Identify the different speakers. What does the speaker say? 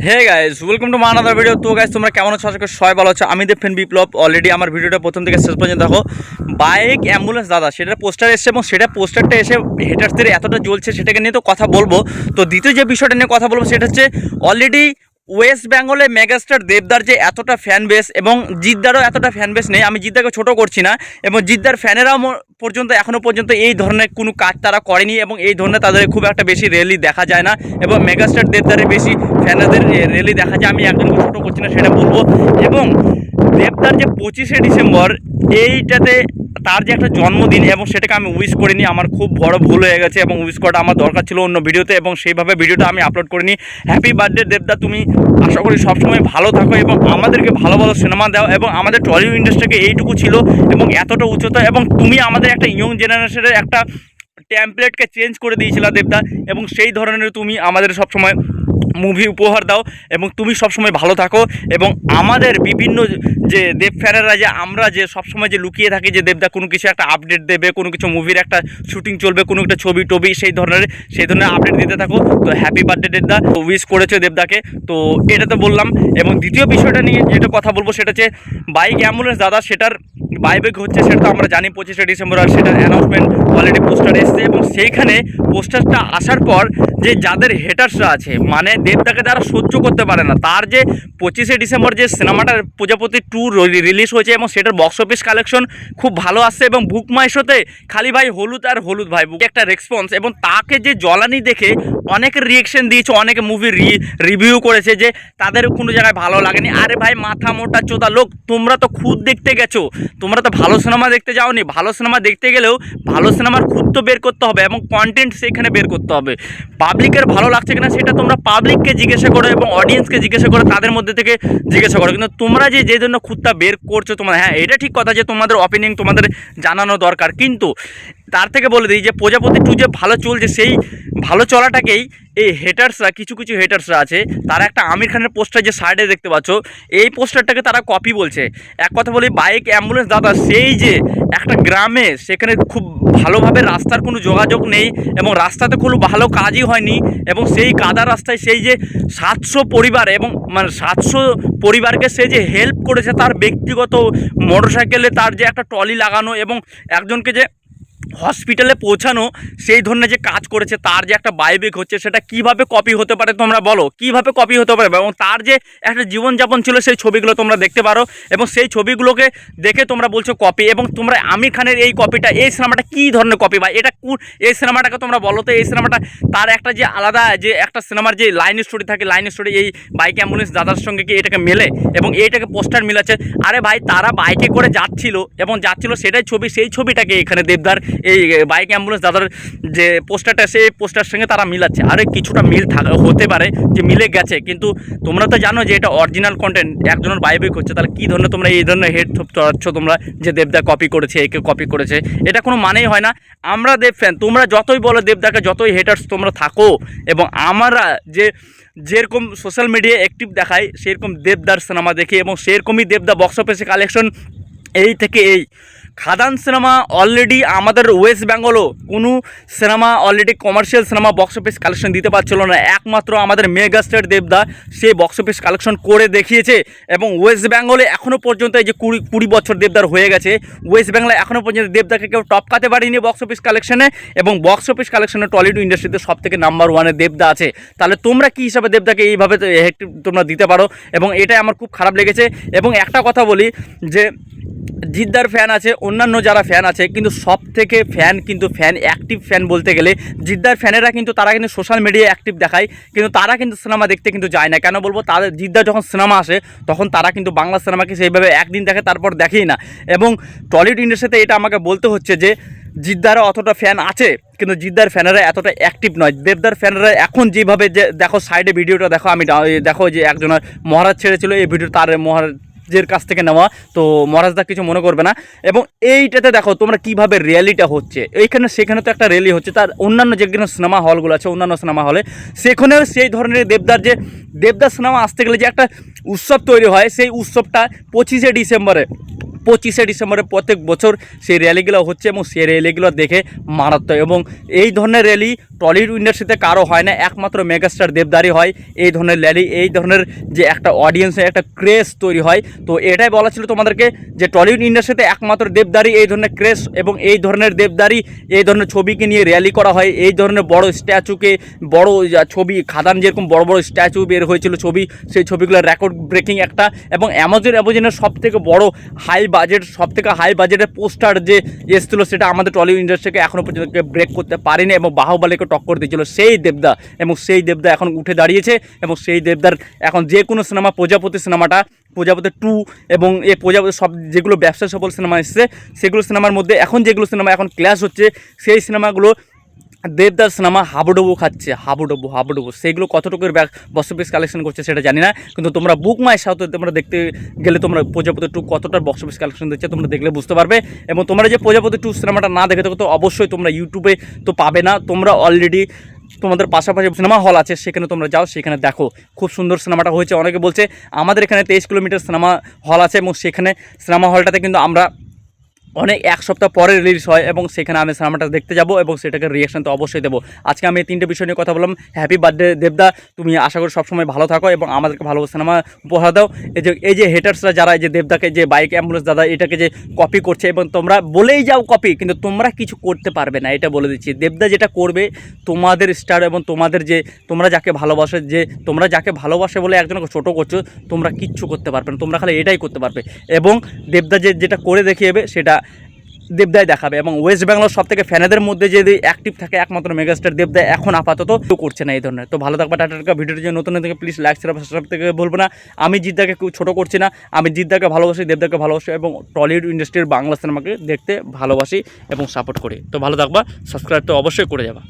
Speaker 1: Hey guys, welcome to my another video. তো guys, তোমরা কেমন আছো? আশা করি সবাই ভালো আছো। আমি দেবফেন বিপ্লব। অলরেডি আমার ভিডিওটা প্রথম থেকে শেষ পর্যন্ত দেখো। বাইক অ্যাম্বুলেন্স দাদা, সেটার পোস্টার এসছে এবং সেটা পোস্টারটা এসে হেটার্সদের এতটা জ্বলছে, সেটাকে নিয়ে তো কথা বলবো। তো দ্বিতীয় যে বিষয়টা নিয়ে কথা বলবো সেটা হচ্ছে অলরেডি ওয়েস্ট বেঙ্গলে মেগাস্টার দেবদার যে এতটা ফ্যান বেস এবং জিদ্দারও এতটা ফ্যান বেস নেই। আমি জিদ্দাকে ছোটো করছি না, এবং জিদ্দার ফ্যানেরাও পর্যন্ত এখনও পর্যন্ত এই ধরনের কোনো কাজ তারা করেনি, এবং এই ধরনের তাদের খুব একটা বেশি র্যালি দেখা যায় না, এবং মেগাস্টার দেবদারের বেশি ফ্যানেদের র্যালি দেখা যায়। আমি একজনকে ছোটো করছি না, সেটা বলবো। এবং দেবদার যে 25শে ডিসেম্বর, এইটাতে তার যে একটা জন্মদিন, এবং সেটাকে আমি উইশ করিনি, আমার খুব বড় ভুল হয়ে গেছে, এবং উইশ করাটা আমার দরকার ছিল অন্য ভিডিওতে, এবং সেইভাবে ভিডিওটা আমি আপলোড করিনি। হ্যাপি বার্থডে দেবদা, তুমি আশা করি সবসময় ভালো থাকো এবং আমাদেরকে ভালো ভালো সিনেমা দাও। এবং আমাদের টলিউড ইন্ডাস্ট্রিকে এইটুকু ছিল এবং এতটা উচ্চতা, এবং তুমি আমাদের একটা ইয়ং জেনারেশনের একটা টেমপ্লেটকে চেঞ্জ করে দিয়েছিলা দেবদা, এবং সেই ধরনের তুমি আমাদের সবসময় মুভি উপহার দাও, এবং তুমি সবসময় ভালো থাকো। এবং আমাদের বিভিন্ন যে দেব ফ্যানেরা, যে আমরা যে সবসময় যে লুকিয়ে থাকি যে দেবদা কোনো কিছু একটা আপডেট দেবে, কোনো কিছু মুভির একটা শুটিং চলবে, কোনো একটা ছবি টবি, সেই ধরনের আপডেট দিতে থাকো। তো হ্যাপি বার্থডে দেবদা, উইশ করেছো দেবদাকে, তো এটা তো বললাম। এবং দ্বিতীয় বিষয়টা নিয়ে যেটা কথা বলবো সেটা হচ্ছে বাইক অ্যাম্বুলেন্স দাদা, সেটার বাইবেক হচ্ছে, সেটা তো আমরা জানি 25শে ডিসেম্বর, আর সেটার অ্যানাউন্সমেন্ট অলরেডি পোস্টার এসছে। এবং সেইখানে পোস্টারটা আসার পর যে যাদের হেটার্সরা আছে, মানে দেবদাকে যারা সহ্য করতে পারে না, তার যে 25শে ডিসেম্বর যে সিনেমাটার প্রজাপতি 2 রিলিজ হয়েছে, এবং সেটার বক্স অফিস কালেকশন খুব ভালো আসছে, এবং বুক মাই শোতে খালি ভাই হলুদ আর হলুদ ভাই বুক একটা রেসপন্স। এবং তাকে যে জ্বলানি দেখে অনেকে রিয়েকশন দিয়েছে, অনেকে মুভি রিভিউ করেছে যে তাদের কোনো জায়গায় ভালো লাগেনি। আরে ভাই, মাথা মোটা চোদা লোক, তোমরা তো খুদ দেখতে গেছো, তোমরা তো ভালো সিনেমা দেখতে যাওনি। ভালো সিনেমা দেখতে গেলেও ভালো সিনেমার খুদ তো বের করতে হবে, এবং কন্টেন্ট সেখানে বের করতে হবে। পাবলিকের ভালো লাগছে কিনা সেটা তোমরা পাবলিককে জিজ্ঞাসা করো, এবং অডিয়েন্সকে জিজ্ঞাসা করো, তাদের মধ্যে থেকে জিজ্ঞাসা করো। কিন্তু তোমরা যে জন্য খুদটা বের করছো, তোমরা, হ্যাঁ এটা ঠিক কথা যে তোমাদের অপিনিয়ন তোমাদের জানানো দরকার, কিন্তু তার থেকে বলে দিই যে প্রজাপতি 2 যে ভালো চলছে, সেই ভালো চলাটাকেই এই হেটার্সরা, কিছু কিছু হেটার্সরা আছে, তারা একটা আমির খানের পোস্টার যে সাইডে দেখতে পাচ্ছ, এই পোস্টারটাকে তারা কপি বলছে। এক কথা বলি, বাইক অ্যাম্বুলেন্স দাদা, সেই যে একটা গ্রামে, সেখানে খুব ভালোভাবে রাস্তার কোনো যোগাযোগ নেই, এবং রাস্তাতে কোনো ভালো কাজই হয়নি, এবং সেই কাদা রাস্তায় সেই যে 700 পরিবার, এবং মানে 700 পরিবারকে সে যে হেল্প করেছে, তার ব্যক্তিগত মোটরসাইকেলে তার যে একটা ট্রলি লাগানো, এবং একজনকে যে হসপিটালে পৌঁছানো, সেই ধরনের যে কাজ করেছে, তার যে একটা বাইবেক হচ্ছে, সেটা কিভাবে কপি হতে পারে তোমরা বলো, কিভাবে কপি হতে পারে? এবং তার যে একটা জীবনযাপন ছিল, সেই ছবিগুলো তোমরা দেখতে পারো, এবং সেই ছবিগুলোকে দেখে তোমরা বলছো কপি। এবং তোমরা আমির খানের এই কপিটা, এই সিনেমাটা কী ধরনের কপি, বা এটা এই সিনেমাটাকে তোমরা বলো তো, এই সিনেমাটা তার একটা যে আলাদা যে একটা সিনেমার যে লাইন স্টোরি থাকে, লাইন স্টোরি এই বাইক অ্যাম্বুলেন্স দাদার সঙ্গে কি এটাকে মেলে, এবং এইটাকে পোস্টার মিলাচ্ছে? আরে ভাই, তারা বাইকে করে যাচ্ছিল, এবং যাচ্ছিল সেটাই ছবি, সেই ছবিটাকে এখানে দেবদার এই বাইক অ্যাম্বুলেন্স দাদার যে পোস্টারটা, সেই পোস্টার সঙ্গে তারা মিলাচ্ছে। আরে কিছুটা মিল হতে পারে যে মিলে গেছে, কিন্তু তোমরা তো জানো যে এটা অরিজিনাল কন্টেন্ট, একজনের বাইবেক হচ্ছে, তাহলে কী ধরনের তোমরা এই ধরনের হেড চড়াচ্ছ তোমরা, যে দেবদা কপি করেছে, একে কপি করেছে? এটা কোনো মানেই হয় না। আমরা দেব ফ্যান, তোমরা যতই বলো দেবদাকে, যতই হেটার্স তোমরা থাকো, এবং আমরা যেরকম সোশ্যাল মিডিয়ায় অ্যাক্টিভ দেখাই, সেরকম দেবদার সিনেমা দেখি, এবং সেরকমই দেবদা বক্স অফিসে কালেকশন এই থেকে এই খাদান সিনেমা অলরেডি আমাদের ওয়েস্ট বেঙ্গলও কোনো cinema already commercial cinema box office collection দিতে পারছিল না, একমাত্র আমাদের মেগাস্টার দেবদা সে বক্স অফিস কালেকশন করে দেখিয়েছে। এবং ওয়েস্ট বেঙ্গলে এখনও পর্যন্ত এই যে 20 বছর দেবদার হয়ে গেছে, ওয়েস্ট বেঙ্গলে এখনও পর্যন্ত দেবদাকে কেউ টপকাতে পারেনি বক্স অফিস কালেকশনে, এবং বক্স অফিস কালেকশনে টলিউড ইন্ডাস্ট্রিতে সব থেকে নাম্বার 1-এ দেবদা আছে। তাহলে তোমরা কী হিসাবে দেবদাকে এইভাবে তোমরা দিতে পারো? এবং এটাই আমার খুব খারাপ লেগেছে। এবং একটা কথা বলি যে জিদ্দার ফ্যান আছে, অন্যান্য যারা ফ্যান আছে, কিন্তু সব থেকে ফ্যান অ্যাক্টিভ ফ্যান বলতে গেলে জিদ্দার ফ্যানেরা, কিন্তু তারা কিন্তু সোশ্যাল মিডিয়ায় অ্যাক্টিভ দেখায়, কিন্তু তারা কিন্তু সিনেমা দেখতে কিন্তু যায় না। কেন বলবো? তাদের জিদ্দার যখন সিনেমা আসে, তখন তারা কিন্তু বাংলা সিনেমাকে সেইভাবে একদিন দেখে, তারপর দেখেই না। এবং টলিউড ইন্ডাস্ট্রিতে এটা আমাকে বলতে হচ্ছে যে জিদ্দারও অতটা ফ্যান আছে, কিন্তু জিদ্দার ফ্যানেরা এতটা অ্যাক্টিভ নয়। দেবদার ফ্যানেরা এখন যেভাবে, যে দেখো সাইডে ভিডিওটা দেখো, আমি দেখো যে একজনের মহারাজ ছেড়েছিল, এই ভিডিও তার মহারাজের কাছ থেকে নেওয়া, তো মহারাজদা কিছু মনে করবে না। এবং এইটাতে দেখো তোমরা কীভাবে র্যালিটা হচ্ছে, এইখানে সেখানে তো একটা র্যালি হচ্ছে, তার অন্যান্য যেগুলো সিনেমা হলগুলো আছে, অন্যান্য সিনেমা হলে সেখানেও সেই ধরনের দেবদার সিনেমা আসতে গেলে যে একটা উৎসব তৈরি হয়, সেই উৎসবটা 25শে ডিসেম্বরে 25শে ডিসেম্বরে প্রত্যেক বছর সেই র্যালিগুলো হচ্ছে এবং সেই র্যালিগুলো দেখে মারাত্মক। এবং এই ধরনের র্যালি টলিউড ইন্ডাস্ট্রিতে কারো হয় না, একমাত্র মেগাস্টার দেবদারই হয় এই ধরনের র্যালি। এই ধরনের যে একটা অডিয়েন্সের একটা ক্রেজ তৈরি হয়, তো এটাই বলা ছিল তোমাদেরকে যে টলিউড ইন্ডাস্ট্রিতে একমাত্র দেবদারই এই ধরনের ক্রেজ, এবং এই ধরনের দেবদারই এই ধরনের ছবিকে নিয়ে র্যালি করা হয়। এই ধরনের বড় স্ট্যাচুকে, বড় ছবি খাদান যেরকম বড় বড় স্ট্যাচু বের হয়েছিল ছবি, সেই ছবিগুলো রেকর্ড ব্রেকিং একটা, এবং অ্যামাজনের সবথেকে বড় হাই বাজেটের পোস্টার যে এসেছিলো সেটা আমাদের টলিউড ইন্ডাস্ট্রিকে এখনও পর্যন্ত ব্রেক করতে পারেনি এবং বাহুবলীকে টক্কর দিয়েছিল সেই দেবদা। এবং সেই দেবদা এখন উঠে দাঁড়িয়েছে এবং সেই দেবদার এখন যে কোনো সিনেমা, প্রজাপতি সিনেমাটা, প্রজাপতি 2 এবং এই প্রজাপতি সব যেগুলো ব্যবসা সফল সিনেমা এসেছে সেগুলো সিনেমার মধ্যে এখন যেগুলো সিনেমা এখন ক্লাস হচ্ছে সেই সিনেমাগুলো দেবদার সিনেমা হাবুডুবু খাচ্ছে, হাবুডুবু। সেইগুলো কতটুকুর বক্স অফিস কালেকশন করছে সেটা জানি না, কিন্তু তোমরা বুক মাই সাউথে তোমরা দেখতে গেলে তোমরা প্রজাপতি 2 কতটা বক্স অফিস কালেকশন দিচ্ছে তোমরা দেখলে বুঝতে পারবে। এবং তোমরা যে প্রজাপতি 2 সিনেমাটা না দেখে থাকো তো অবশ্যই তোমরা ইউটিউবে তো পাবে না, তোমরা অলরেডি তোমাদের পাশাপাশি সিনেমা হল আছে সেখানে তোমরা যাও, সেখানে দেখো খুব সুন্দর সিনেমাটা হয়েছে। অনেকে বলছে আমাদের এখানে 23 কিলোমিটার সিনেমা হল আছে এবং সেখানে সিনেমা হলটাতে কিন্তু আমরা অনেক এক সপ্তাহ পরে রিলিজ হয় এবং সেখানে আমি সিনেমাটা দেখতে যাব এবং সেটাকে রিয়াকশান তো অবশ্যই দেবো। আজকে আমি এই 3টে বিষয় নিয়ে কথা বললাম। হ্যাপি বার্থডে দেবদা, তুমি আশা করি সবসময় ভালো থাকো এবং আমাদেরকে ভালো সিনেমা উপহার দাও। এই যে হেটার্সরা যারা এই যে দেবদাকে যে বাইক অ্যাম্বুলেন্স দাদা এটাকে যে কপি করছে এবং তোমরা বলেই যাও কপি, কিন্তু তোমরা কিছু করতে পারবে না, এটা বলে দিচ্ছি। দেবদা যেটা করবে তোমাদের স্টার এবং তোমাদের যে তোমরা যাকে ভালোবাসে বলে একজনকে ছোটো করছো, তোমরা কিচ্ছু করতে পারবে না, তোমরা খালি এটাই করতে পারবে। এবং দেবদা যেটা করে দেখিয়েবে সেটা দেবদাই দেখাবে। এবং ওয়েস্ট বেঙ্গলের সবথেকে ফ্যানেদের মধ্যে যদি অ্যাক্টিভ থাকে একমাত্র মেগাস্টার দেবদা, এখন আপাতত কেউ করছে না এই ধরনের। তো ভালো থাকবে, টাটা। ভিডিওটি যে নতুন থেকে প্লিজ লাইক সাবস্ক্রাইব থেকে বলবো না, আমি জিদ্দাকে কেউ ছোটো করছি না, আমি জিদ্দাকে ভালোবাসি, দেবদাকে ভালোবাসি এবং টলিউড ইন্ডাস্ট্রির বাংলা সিনেমাকে দেখতে ভালোবাসি এবং সাপোর্ট করি। তো ভালো থাকবা, সাবস্ক্রাইব তো অবশ্যই করে যাবা।